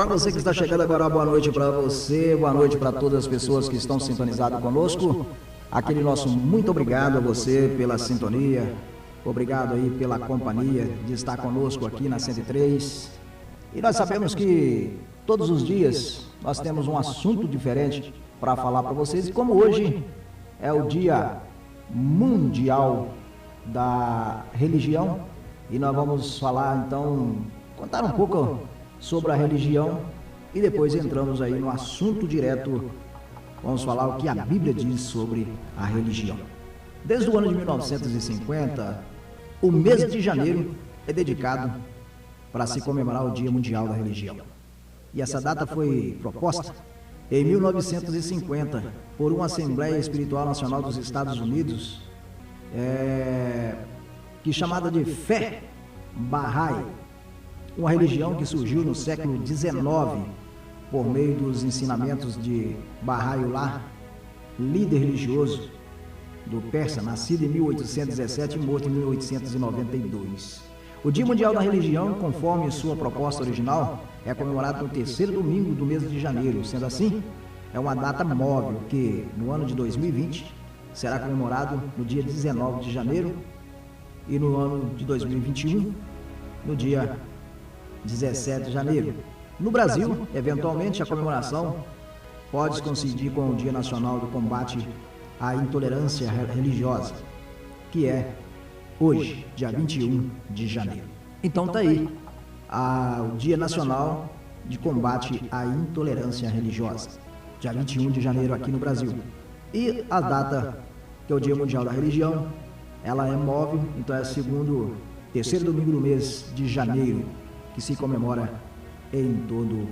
Para você que está chegando agora, boa noite para você, boa noite para todas as pessoas que estão sintonizadas conosco. Aquele nosso muito obrigado a você pela sintonia, obrigado aí pela companhia de estar conosco aqui na 103. E nós sabemos que todos os dias nós temos um assunto diferente para falar para vocês. E como hoje é o Dia Mundial da Religião, e nós vamos falar então, contar um pouco sobre a religião e depois entramos aí no assunto direto. Vamos falar o que a Bíblia diz sobre a religião. Desde o ano de 1950, o mês de janeiro é dedicado para se comemorar o Dia Mundial da Religião. E essa data foi proposta em 1950 por uma Assembleia Espiritual Nacional dos Estados Unidos, que chamada de Fé Bahá'í, uma religião que surgiu no século XIX por meio dos ensinamentos de Bahá'u'lláh, líder religioso do Pérsia, nascido em 1817 e morto em 1892. O Dia Mundial da Religião, conforme sua proposta original, é comemorado no terceiro domingo do mês de janeiro. Sendo assim, é uma data móvel que, no ano de 2020, será comemorado no dia 19 de janeiro e no ano de 2021, no dia 17 de janeiro. No Brasil, eventualmente, a comemoração pode coincidir com o Dia Nacional do Combate à Intolerância Religiosa, que é hoje, dia 21 de janeiro. Então tá aí o Dia Nacional de Combate à Intolerância Religiosa, dia 21 de janeiro aqui no Brasil. E a data, que é o Dia Mundial da Religião, ela é móvel, então é terceiro domingo do mês de janeiro, que se comemora em todo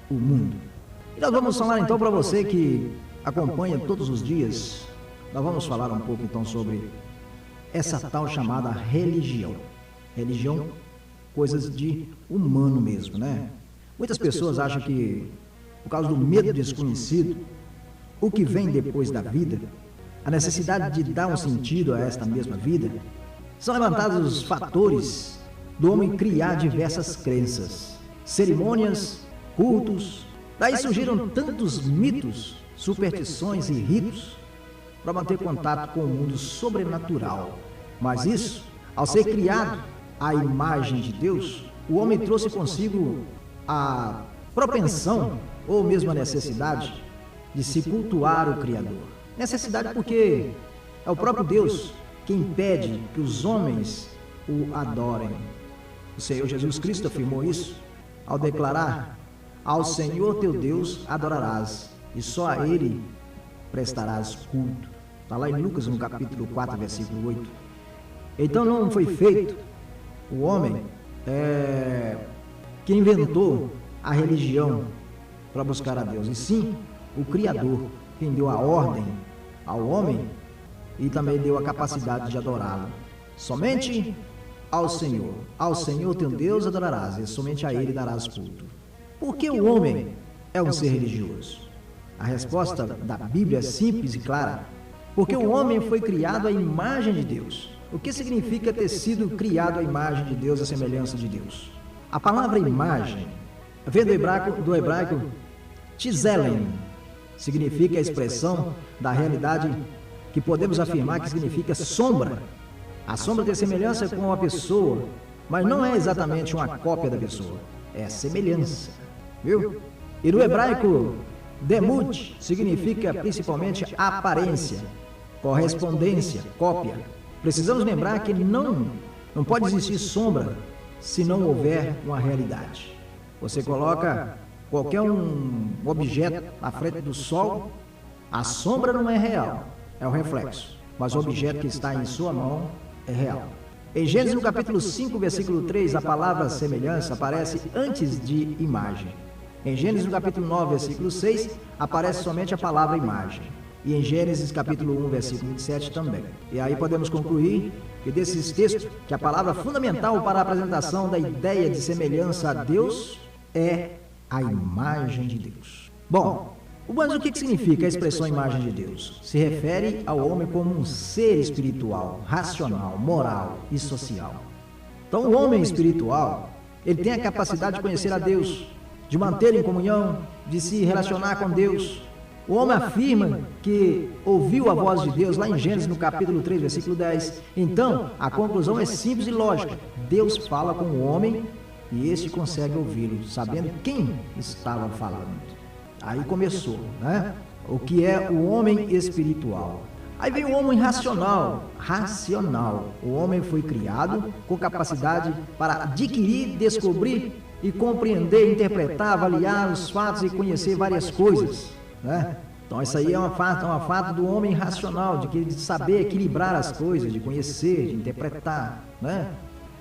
o mundo. E nós vamos falar então para você que acompanha todos os dias, nós vamos falar um pouco então sobre essa tal chamada religião. Religião, coisas de humano mesmo, né? Muitas pessoas acham que, por causa do medo desconhecido, o que vem depois da vida, a necessidade de dar um sentido a esta mesma vida, são levantados os fatores do homem criar diversas crenças, cerimônias, cultos. Daí surgiram tantos mitos, superstições e ritos para manter contato com o mundo sobrenatural. Mas isso, ao ser criado à imagem de Deus, o homem trouxe consigo a propensão ou mesmo a necessidade de se cultuar o Criador. Necessidade porque é o próprio Deus quem pede que os homens o adorem. O Senhor Jesus Cristo afirmou isso ao declarar: ao Senhor teu Deus adorarás, e só a Ele prestarás culto. Está lá em Lucas, no capítulo 4, versículo 8. Então não foi feito o homem que inventou a religião para buscar a Deus, e sim o Criador, quem deu a ordem ao homem e também deu a capacidade de adorá-lo. Somente ao Senhor teu Deus adorarás, e somente a Ele darás culto. Por que o homem é um ser religioso? A resposta da Bíblia é simples e clara. Porque o homem foi criado à imagem de Deus. O que significa ter sido criado à imagem de Deus, à semelhança de Deus? A palavra imagem vem do hebraico tzelem, significa a expressão da realidade que podemos afirmar que significa sombra. A sombra tem semelhança com a pessoa, mas não é exatamente uma cópia da pessoa, é semelhança, viu? E no hebraico, demut significa principalmente aparência, correspondência, cópia. Precisamos lembrar que não pode existir sombra se não houver uma realidade. Você coloca qualquer um objeto à frente do sol, a sombra não é real, é o reflexo, mas o objeto que está em sua mão é real. Em Gênesis, no capítulo 5, versículo 3, a palavra semelhança aparece antes de imagem. Em Gênesis, no capítulo 9, versículo 6, aparece somente a palavra imagem. E em Gênesis, capítulo 1, versículo 27 também. E aí podemos concluir que desses textos, que a palavra fundamental para a apresentação da ideia de semelhança a Deus é a imagem de Deus. Bom, mas o que significa a expressão imagem de Deus? Se refere ao homem como um ser espiritual, racional, moral e social. Então, o homem espiritual, ele tem a capacidade de conhecer a Deus, de manter em comunhão, de se relacionar com Deus. O homem afirma que ouviu a voz de Deus lá em Gênesis, no capítulo 3, versículo 10. Então, a conclusão é simples e lógica. Deus fala com o homem e este consegue ouvi-lo, sabendo quem estava falando. Aí começou, né? O que é o homem espiritual. Aí vem o homem racional. O homem foi criado com capacidade para adquirir, descobrir e compreender, interpretar, avaliar os fatos e conhecer várias coisas, né? Então isso aí é uma fato do homem racional, de saber equilibrar as coisas, de conhecer, de interpretar, né?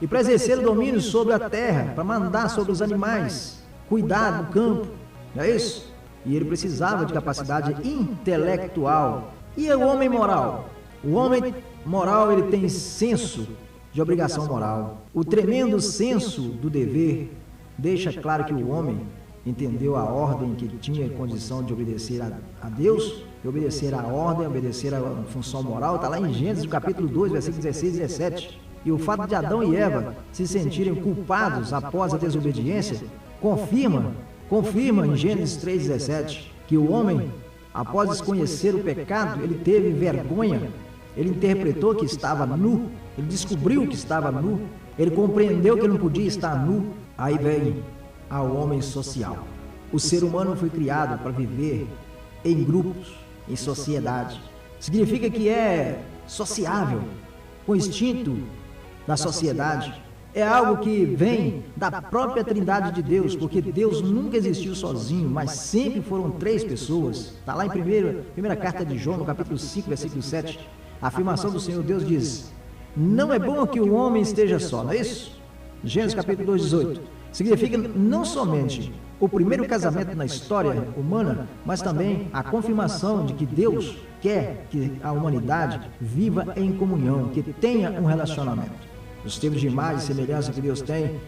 E para exercer o domínio sobre a terra, para mandar sobre os animais, cuidar do campo, não é isso? E ele precisava de capacidade intelectual. E o homem moral? O homem moral, ele tem senso de obrigação moral. O tremendo senso do dever deixa claro que o homem entendeu a ordem que tinha condição de obedecer a Deus, de obedecer à ordem, obedecer à função moral. Está lá em Gênesis, capítulo 2, versículos 16 e 17. E o fato de Adão e Eva se sentirem culpados após a desobediência confirma em Gênesis 3,17 que o homem, após desconhecer o pecado, ele teve vergonha, ele interpretou que estava nu, ele descobriu que estava nu, ele compreendeu que ele não podia estar nu. Aí vem ao homem social. O ser humano foi criado para viver em grupos, em sociedade. Significa que é sociável, com o instinto da sociedade. É algo que vem da própria Trindade de Deus, porque Deus nunca existiu sozinho, mas sempre foram 3 pessoas. Está lá em primeira carta de João, no capítulo 5, versículo 7. A afirmação do Senhor Deus diz: não é bom que o homem esteja só, não é isso? Gênesis capítulo 2, 18. Significa não somente o primeiro casamento na história humana, mas também a confirmação de que Deus quer que a humanidade viva em comunhão, que tenha um relacionamento. Nos termos de imagem e semelhança que Deus tem,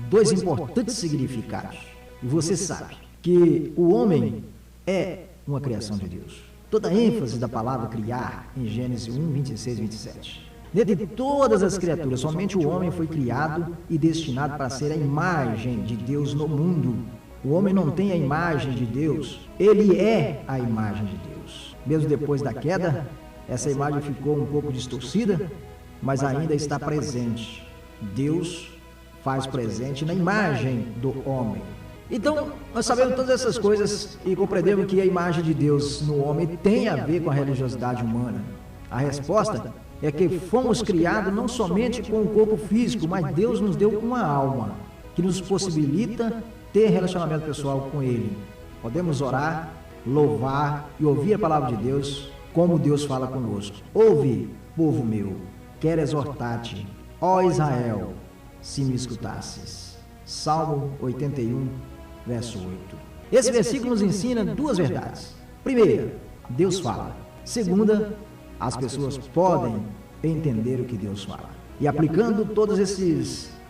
2 importantes significados. E você sabe que o homem é uma criação de Deus. Toda a ênfase da palavra criar em Gênesis 1, 26 e 27. Dentre todas as criaturas, somente o homem foi criado e destinado para ser a imagem de Deus no mundo. O homem não tem a imagem de Deus, ele é a imagem de Deus. Mesmo depois da queda, essa imagem ficou um pouco distorcida, mas ainda está presente. Deus faz presente na imagem do homem. Então, nós sabemos todas essas coisas e compreendemos que a imagem de Deus no homem tem a ver com a religiosidade humana. A resposta é que fomos criados não somente com o corpo físico, mas Deus nos deu uma alma que nos possibilita ter relacionamento pessoal com Ele. Podemos orar, louvar e ouvir a palavra de Deus como Deus fala conosco. Ouve, povo meu, quero exortar-te, ó Israel, se me escutasses. Salmo 81, verso 8. Esse versículo nos ensina 2 verdades. Primeira, Deus fala. Segunda, as pessoas podem entender o que Deus fala. E aplicando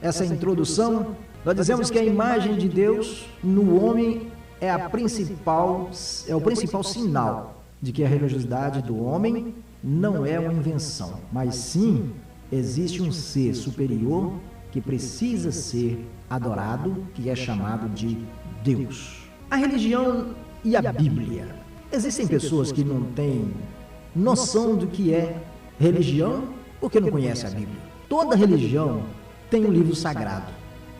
essa introdução, nós dizemos que a imagem de Deus no homem é o principal sinal de que a religiosidade do homem não é uma invenção, mas sim existe um ser superior que precisa ser adorado, que é chamado de Deus. A religião e a Bíblia. Existem pessoas que não têm noção do que é religião porque não conhecem a Bíblia. Toda religião tem um livro sagrado.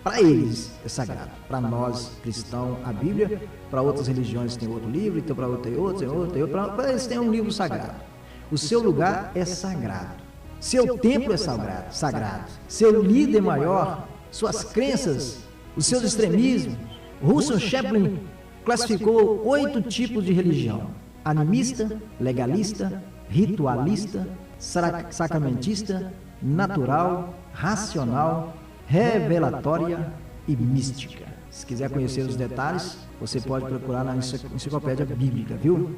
Para eles é sagrado. Para nós, cristãos, a Bíblia. Para outras religiões tem outro livro, então para outro tem outro. Para eles tem um livro sagrado. O seu lugar é sagrado. Seu templo é sagrado. Seu líder maior, suas crenças, os seus extremismos. Russell Shepard classificou 8 tipos de religião: animista, legalista, ritualista, sacramentista, natural, racional, revelatória e mística. Se quiser conhecer os detalhes, você pode procurar na enciclopédia bíblica, viu?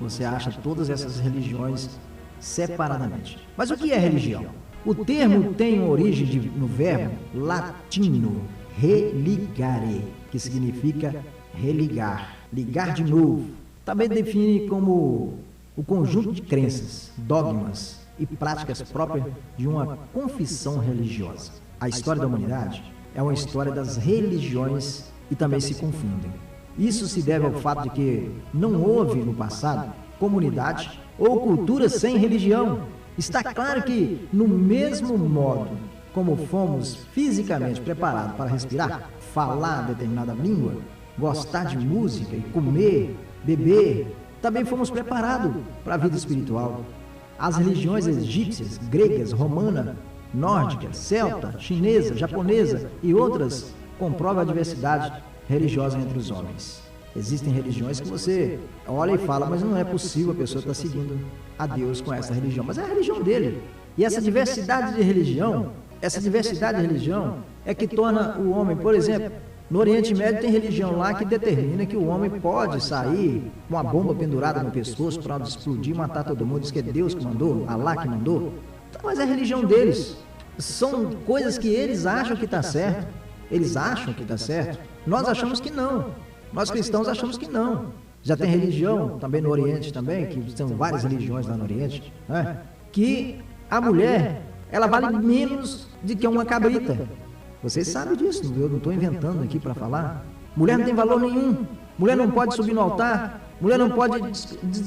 Você acha todas essas religiões separadamente. Mas o que é religião? O termo tem origem no verbo latino religare, que significa religar, ligar de novo. Também define como o conjunto de crenças, dogmas e práticas próprias de uma confissão religiosa. A história da humanidade é uma história das religiões e também se confundem. Isso se deve ao fato de que não houve no passado comunidade ou cultura sem religião. Está claro que, no mesmo modo como fomos fisicamente preparados para respirar, falar determinada língua, gostar de música e comer, beber, também fomos preparados para a vida espiritual. As religiões egípcias, gregas, romana, nórdica, celta, chinesa, japonesa e outras comprovam a diversidade religiosa entre os homens. Existem religiões que você olha e fala, mas não é possível a pessoa estar seguindo a Deus com essa religião. Mas é a religião dele. E essa diversidade de religião é que torna o homem, por exemplo, no Oriente Médio tem religião lá que determina que o homem pode sair com uma bomba pendurada no pescoço para explodir e matar todo mundo. Diz que é Deus que mandou, Alá que mandou. Mas é a religião deles. São coisas que eles acham que está certo. Eles acham que está certo. Nós achamos que não. Nós cristãos achamos que não. Já tem religião, também no Oriente também, que são várias religiões lá no Oriente, né? Que a mulher, ela vale menos do que uma cabrita. Vocês sabem disso, eu não estou inventando aqui para falar. Mulher não tem valor nenhum. Mulher não pode subir no altar. Mulher não pode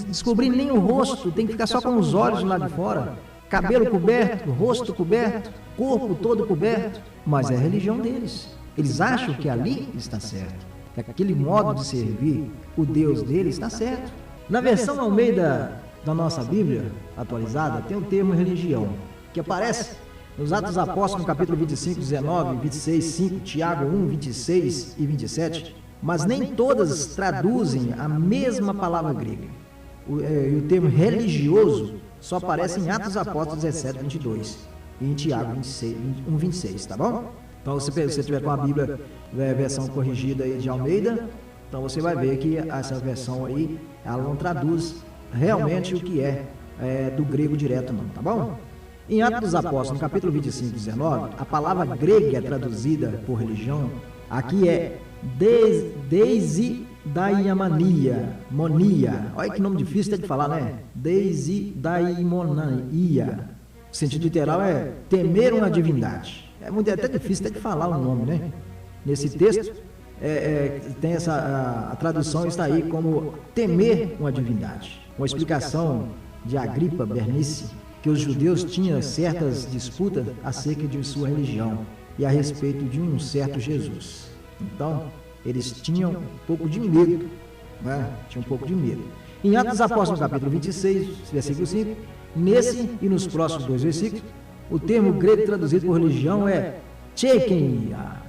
descobrir nem o rosto. Tem que ficar só com os olhos lá de fora. Cabelo coberto, rosto coberto, corpo todo coberto. Mas é a religião deles. Eles acham que ali está certo. Que aquele modo de servir o Deus deles está certo. Na versão Almeida da nossa Bíblia atualizada, tem o termo religião, que aparece nos Atos dos Apóstolos, no capítulo 25, 19, 26, 5, Tiago 1, 26 e 27, mas nem todas traduzem a mesma palavra grega. O termo religioso só aparece em Atos dos Apóstolos 17, 22 e em Tiago 1, 26, tá bom? Então, se você tiver com a Bíblia, versão corrigida aí de Almeida, então você vai ver que essa versão aí, ela não traduz realmente o que é do grego direto não, tá bom? Em Atos dos Apóstolos, no capítulo 25, 19, a palavra grega traduzida por religião, aqui é deisidaimonia. Olha que nome difícil de falar, né? Deisidaimonia. O sentido literal é temer uma divindade. É até difícil de falar o nome, né? Nesse texto, tem a tradução está aí como temer uma divindade. Uma explicação de Agripa Bernice, que os judeus tinham certas disputas acerca de sua religião e a respeito de um certo Jesus. Então, eles tinham um pouco de medo, né? Tinham um pouco de medo. Em Atos dos Apóstolos, capítulo 26, versículo 5, nesse e nos próximos 2 versículos, o termo grego traduzido por religião é tchekeia.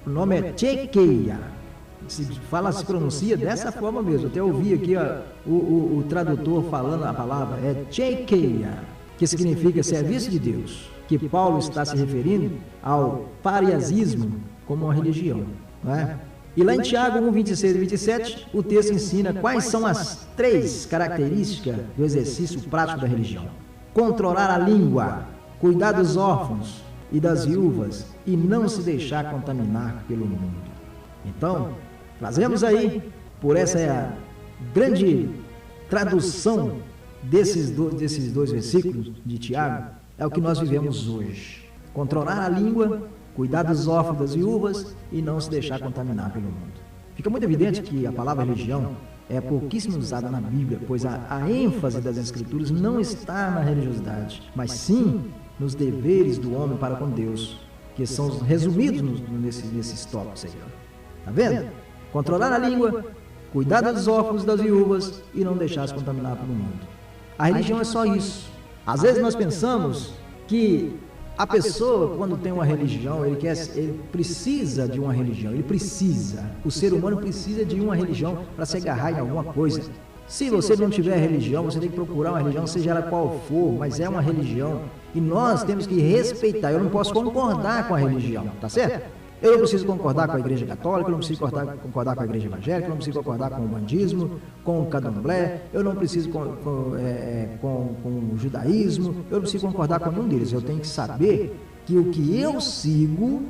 O nome é tchekeia. Se pronuncia dessa forma mesmo. Até ouvi aqui o tradutor falando a palavra, é tchekeia, que significa serviço de Deus, que Paulo está se referindo ao pariasismo como uma religião, não é? E lá em Tiago 1, 26 e 27, o texto ensina quais são as 3 características do exercício prático da religião: controlar a língua, cuidar dos órfãos e das viúvas e não se deixar contaminar pelo mundo. Então, trazemos aí, por essa grande tradução desses dois versículos de Tiago, é o que nós vivemos hoje. Controlar a língua, cuidar dos órfãos, das viúvas e não se deixar contaminar pelo mundo. Fica muito evidente que a palavra religião é pouquíssimo usada na Bíblia, pois a ênfase das Escrituras não está na religiosidade, mas sim nos deveres do homem para com Deus, que são resumidos nesses tópicos aí. Tá vendo? Controlar a língua, cuidar dos órfãos e das viúvas e não deixar se contaminar pelo mundo. A religião é só isso. Às vezes nós pensamos que a pessoa, quando tem uma religião, ele precisa de uma religião, o ser humano precisa de uma religião para se agarrar em alguma coisa. Se você não tiver religião, você tem que procurar uma religião, seja ela qual for, mas é uma religião. E nós temos que respeitar. Eu não posso concordar com a religião, tá certo? Eu não preciso concordar com a igreja católica, eu não preciso concordar com a igreja evangélica, eu não preciso concordar com o bandismo, com o candomblé, eu não preciso com o judaísmo, eu não preciso concordar com nenhum deles. Eu tenho que saber que o que eu sigo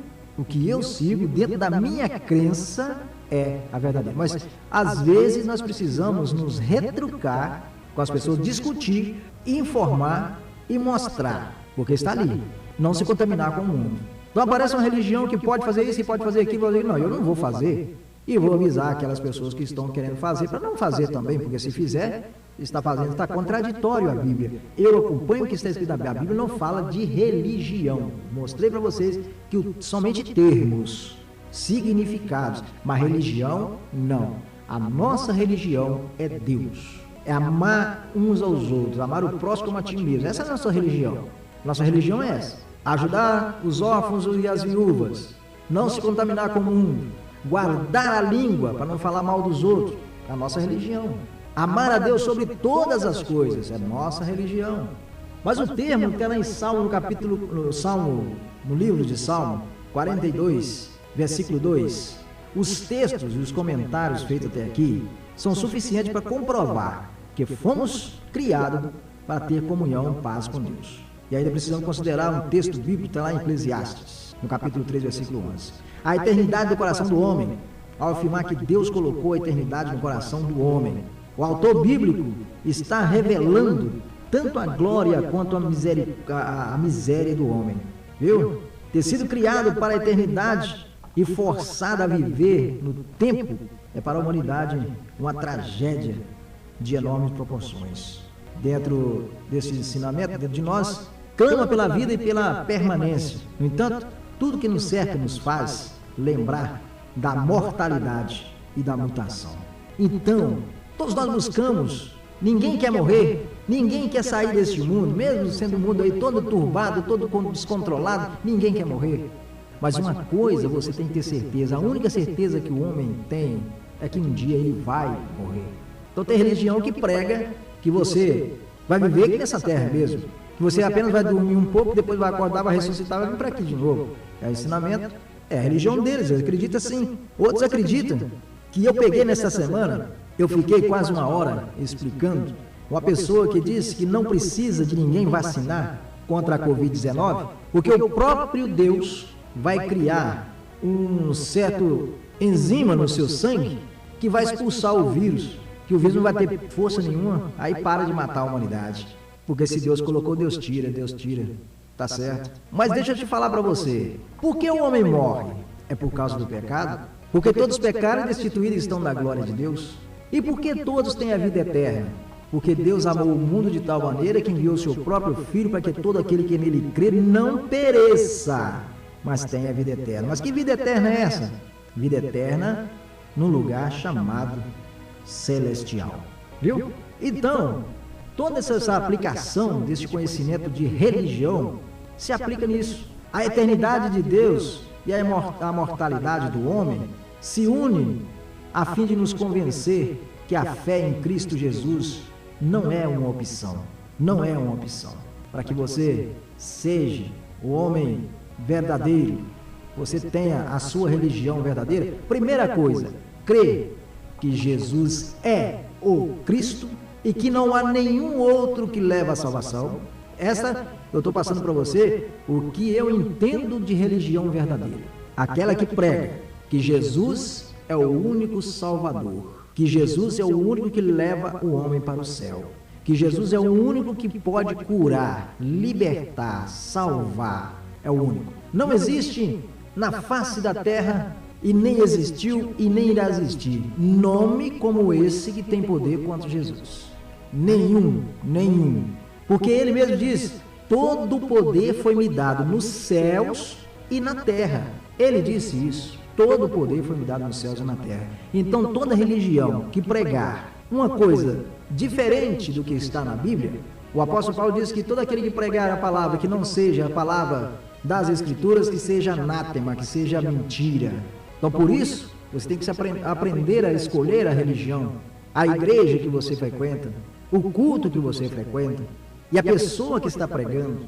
dentro da minha crença é a verdadeira. Mas, às vezes, nós precisamos nos retrucar com as pessoas, discutir, informar e mostrar, porque está ali, não se contaminar com o mundo. Então aparece uma religião que pode fazer isso e pode fazer aquilo, não, eu não vou fazer. E vou avisar aquelas pessoas que estão querendo fazer, para não fazer também, porque se fizer, está contraditório à Bíblia. Eu acompanho o que está escrito na Bíblia. A Bíblia não fala de religião. Mostrei para vocês que somente termos, significados, mas religião, não. A nossa religião é Deus. É amar uns aos outros, amar o próximo como a ti mesmo. Essa é a nossa religião. Nossa religião é essa. Ajudar os órfãos e as viúvas. Não se contaminar com o mundo. Guardar a língua para não falar mal dos outros. É a nossa religião. Amar a Deus sobre todas as coisas. É nossa religião. Mas o termo que está lá em Salmo, no livro de Salmo 42, versículo 2. Os textos e os comentários feitos até aqui são suficientes para comprovar que fomos criados para ter comunhão e paz com Deus. E ainda precisamos considerar um texto bíblico que está lá em Eclesiastes, no capítulo 3, versículo 11. A eternidade do coração do homem, ao afirmar que Deus colocou a eternidade no coração do homem. O autor bíblico está revelando tanto a glória quanto a miséria do homem. Viu? Ter sido criado para a eternidade e forçado a viver no tempo é para a humanidade uma tragédia de enormes proporções. Dentro desse ensinamento, dentro de nós, clama pela vida e pela permanência. No entanto, tudo que nos cerca nos faz lembrar da mortalidade e da mutação. Então, todos nós buscamos, ninguém quer morrer, ninguém quer sair deste mundo, mesmo sendo o mundo aí todo turbado, todo descontrolado, ninguém quer morrer. Mas uma coisa você tem que ter certeza, a única certeza que o homem tem é que um dia ele vai morrer. Então tem religião que prega que você vai viver aqui nessa terra mesmo, que você apenas vai dormir um pouco, depois vai acordar, vai ressuscitar, vai vir para aqui de novo. É o ensinamento, é a religião deles, eles acreditam sim. Outros acreditam que eu peguei nessa semana, eu fiquei quase uma hora explicando, uma pessoa que disse que não precisa de ninguém vacinar contra a Covid-19, porque o próprio Deus vai criar um certo enzima no seu sangue que vai expulsar o vírus, que o vírus não vai ter força nenhuma, aí para de matar a humanidade. Porque se Deus colocou, Deus tira, tá certo? Mas deixa eu te falar para você, por que o homem morre? É por causa do pecado? Porque todos pecaram e destituídos estão da glória de Deus? E por que todos têm a vida eterna? Porque Deus amou o mundo de tal maneira que enviou seu próprio Filho para que todo aquele que nele crê não pereça, mas tenha a vida eterna. Mas que vida eterna é essa? Vida eterna num lugar chamado celestial. Viu? Então, toda essa aplicação desse conhecimento de religião se aplica nisso. A eternidade de Deus e a mortalidade do homem se unem a fim de nos convencer que a fé em Cristo Jesus não é uma opção. Não é uma opção. Para que você seja o homem verdadeiro, você tenha a sua religião verdadeira, primeira coisa, crê que Jesus é o Cristo e que não há nenhum outro que leva à salvação. Essa eu estou passando para você o que eu entendo de religião verdadeira. Aquela que prega que Jesus é o único Salvador, que Jesus é o único que leva o homem para o céu, que Jesus é o único que pode curar, libertar, salvar, é o único. Não existe na face da terra e nem existiu e nem irá existir nome como esse que tem poder quanto Jesus. Nenhum. Porque ele mesmo diz, todo o poder foi me dado nos céus e na terra. Ele disse isso, todo o poder foi me dado nos céus e na terra. Então toda religião que pregar uma coisa diferente do que está na Bíblia, o apóstolo Paulo diz que todo aquele que pregar a palavra que não seja a palavra das Escrituras, que seja anátema, que seja mentira. Então, por isso, você tem que aprender a escolher a religião, a igreja que você frequenta, o culto que você frequenta, e a pessoa que está pregando.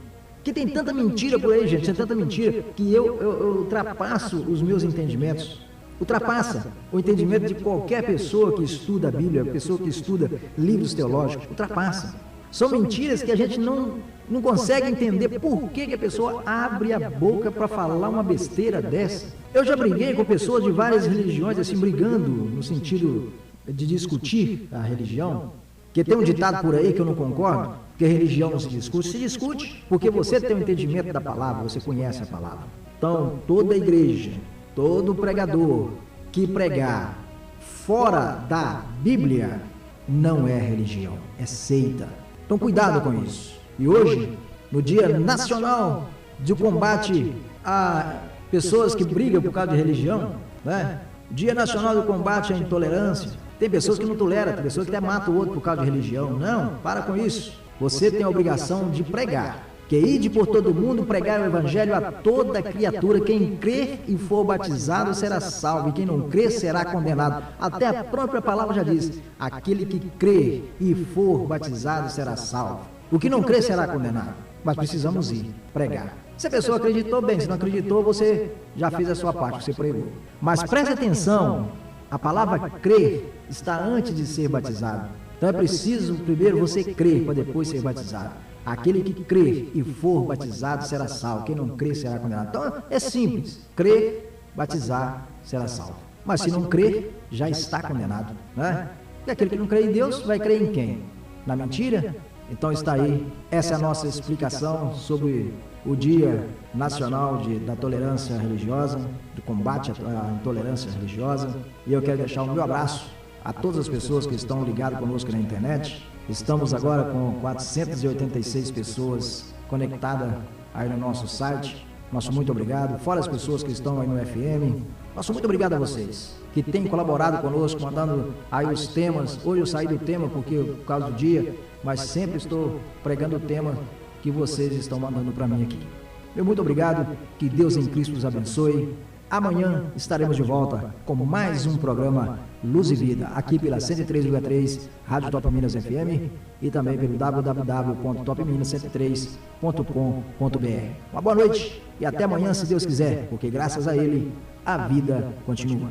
Que tem tanta mentira por aí, gente, tem tanta mentira, que eu ultrapasso os meus entendimentos. Ultrapassa o entendimento de qualquer pessoa que estuda a Bíblia, pessoa que estuda livros teológicos, ultrapassa. São mentiras que a gente não consegue entender por que a pessoa abre a boca para falar uma besteira dessa. Eu já briguei com pessoas de várias religiões, assim, brigando no sentido de discutir a religião, que tem um ditado por aí que eu não concordo, que a religião não se discute porque você tem o entendimento da palavra, você conhece a palavra. Então, toda igreja, todo pregador, que pregar fora da Bíblia não é religião, é seita. Então cuidado com isso. E hoje, no Dia Nacional de Combate a pessoas que brigam por causa de religião, né? Dia Nacional do Combate à Intolerância. Tem pessoas que não toleram, tem pessoas que até matam o outro por causa de religião. Não, para com isso. Você tem a obrigação de pregar. Que ide por todo mundo pregar o evangelho a toda criatura. Quem crer e for batizado será salvo, e quem não crer será condenado. Até a própria palavra já diz: aquele que crer e for batizado será salvo. O que não crer será condenado. Mas precisamos ir pregar. Se a pessoa acreditou, bem. Se não acreditou, você já fez a sua parte, você pregou. Mas preste atenção, a palavra crer está antes de ser batizado. Então é preciso primeiro você crer para depois ser batizado. Aquele que crer e for batizado será salvo. Quem não crer será condenado. Então é simples. Crer, batizar, será salvo. Mas se não crer, já está condenado, né? E aquele que não crê em Deus vai crer em quem? Na mentira? Então está aí. Essa é a nossa explicação sobre o Dia Nacional da Tolerância Religiosa, do combate à intolerância religiosa. E eu quero deixar o meu abraço a todas as pessoas que estão ligadas conosco na internet. Estamos agora com 486 pessoas conectadas aí no nosso site. Nosso muito obrigado. Fora as pessoas que estão aí no FM. Nosso muito obrigado a vocês que têm colaborado conosco, mandando aí os temas. Hoje eu saí do tema por causa do dia, mas sempre estou pregando o tema que vocês estão mandando para mim aqui. Meu muito obrigado. Que Deus em Cristo os abençoe. Amanhã estaremos de volta com mais um programa Luz e Vida, aqui pela 103,3 Rádio Top Minas FM e também pelo www.topminas103.com.br. Uma boa noite e até amanhã, se Deus quiser, porque graças a Ele a vida continua.